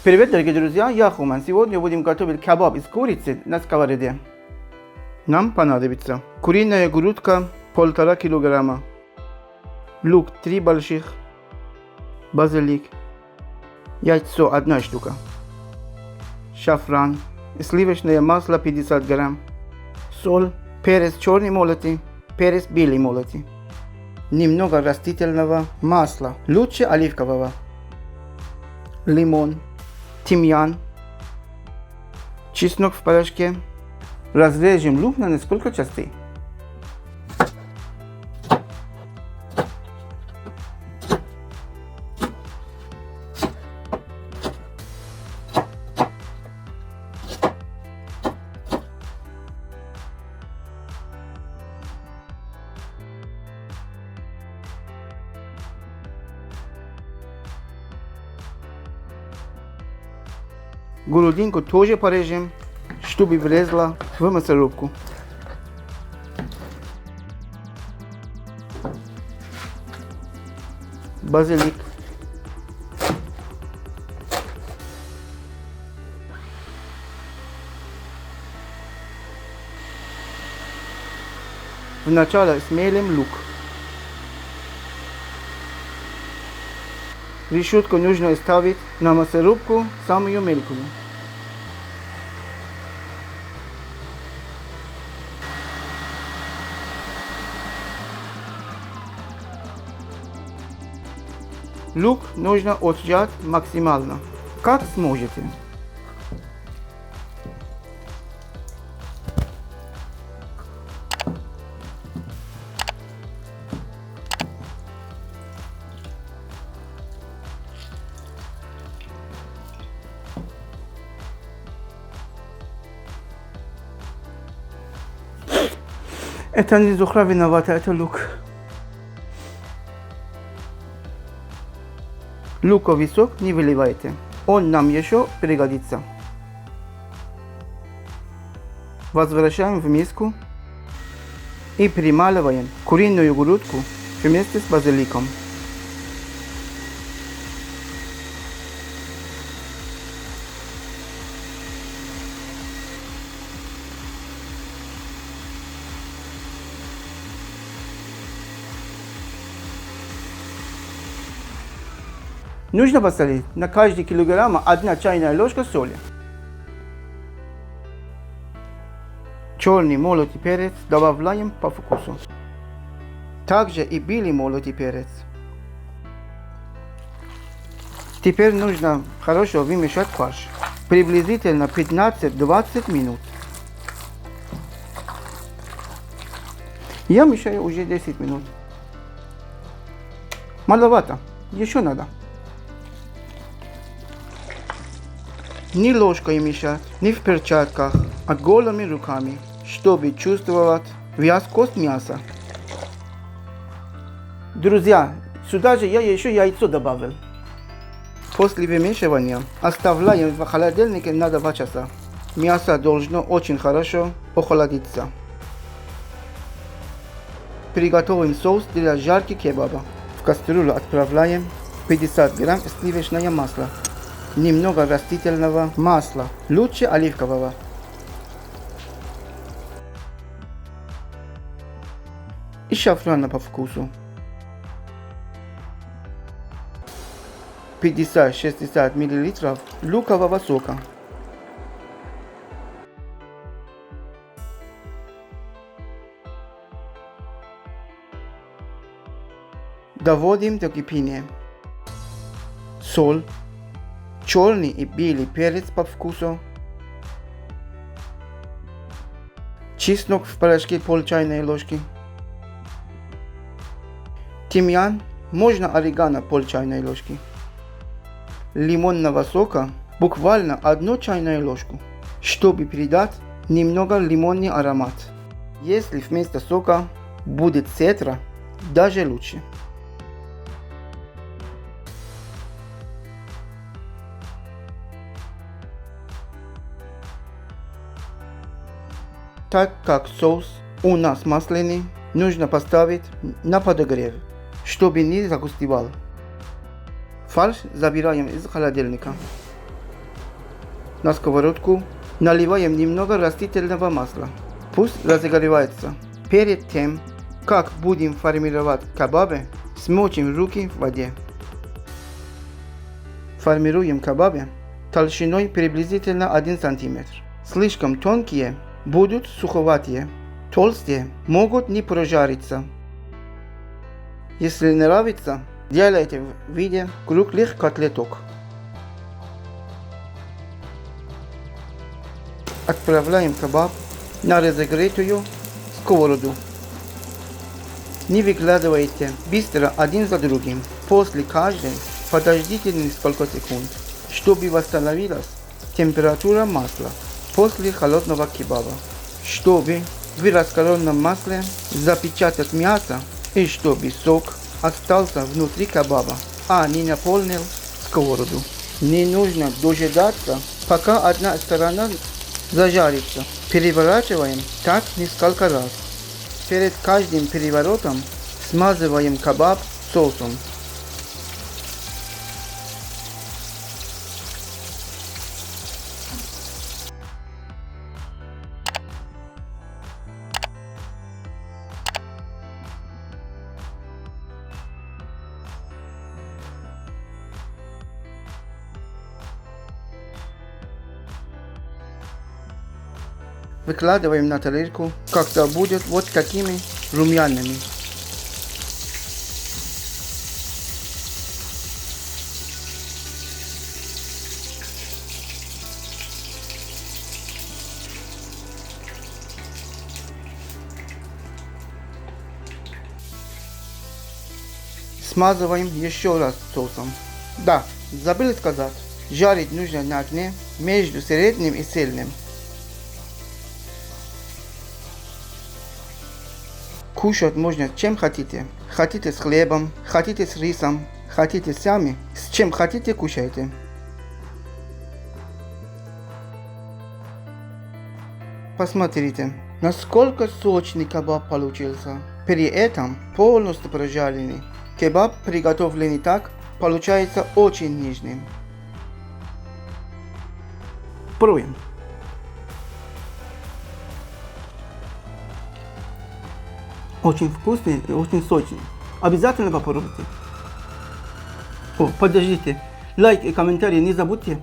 Привет, дорогие друзья, я Хуман. Сегодня будем готовить кебаб из курицы на сковороде. Нам понадобится куриная грудка 1,5 килограмма, лук 3 больших, базилик, яйцо 1 штука, шафран, сливочное масло 50 грамм, соль, перец черный молотый, перец белый молотый, немного растительного масла, лучше оливкового, лимон, тимьян, чеснок в порошке. Разрежем лук на несколько частей. Грудинку тоже порежем, чтобы влезла в мясорубку. Базилик. Вначале смелим лук. Решетку нужно ставить на мясорубку самую мелкую. Лук нужно отжать максимально, как сможете. Это не Зухра виновата, это лук. Луковый сок не выливайте, он нам еще пригодится. Возвращаем в миску и прималиваем куриную грудку вместе с базиликом. Нужно посолить на каждый килограмм 1 чайная ложка соли. Черный молотый перец добавляем по вкусу. Также и белый молотый перец. Теперь нужно хорошо вымешать фарш. Приблизительно 15-20 минут. Я мешаю уже 10 минут. Маловато, еще надо. Не ложкой мешать, не в перчатках, а голыми руками, чтобы чувствовать вязкость мяса. Друзья, сюда же я еще яйцо добавил. После вымешивания оставляем в холодильнике на 2 часа. Мясо должно очень хорошо охладиться. Приготовим соус для жарки кебаба. В кастрюлю отправляем 50 грамм сливочного масла. Немного растительного масла, лучше оливкового. И шафрана по вкусу. 50-60 мл лукового сока. Доводим до кипения. Соль. Черный и белый перец по вкусу, чеснок в порошке пол чайной ложки, тимьян, можно орегано пол чайной ложки, лимонного сока буквально 1 чайную ложку, чтобы придать немного лимонный аромат. Если вместо сока будет цедра, даже лучше. Так как соус у нас масляный, нужно поставить на подогрев, чтобы не загустевал. Фарш забираем из холодильника. на сковородку, наливаем немного растительного масла. Пусть разогревается. Перед тем, как будем формировать кебабы, смочим руки в воде. Формируем кебабы толщиной приблизительно 1 см. Слишком тонкие будут суховатые, толстые могут не прожариться. Если нравится, делайте в виде круглых котлеток. Отправляем кебаб на разогретую сковороду. Не выкладывайте быстро один за другим. После каждой подождите несколько секунд, чтобы восстановилась температура масла после холодного кебаба, чтобы в раскаленном масле запечатать мясо и чтобы сок остался внутри кебаба, а не наполнил сковороду. Не нужно дожидаться, пока одна сторона зажарится. Переворачиваем так несколько раз. Перед каждым переворотом смазываем кебаб соусом. Выкладываем на тарелку, когда будет вот такими румяными. Смазываем еще раз соусом. Да, забыл сказать, жарить нужно на огне между средним и сильным. Кушать можно чем хотите. Хотите с хлебом, хотите с рисом, хотите сами. С чем хотите, кушайте. Посмотрите, насколько сочный кебаб получился. При этом полностью прожаренный. Кебаб, приготовленный так, получается очень нежным. Пробуем. Очень вкусный и очень сочный. Обязательно попробуйте. О, подождите. Лайк и комментарий не забудьте.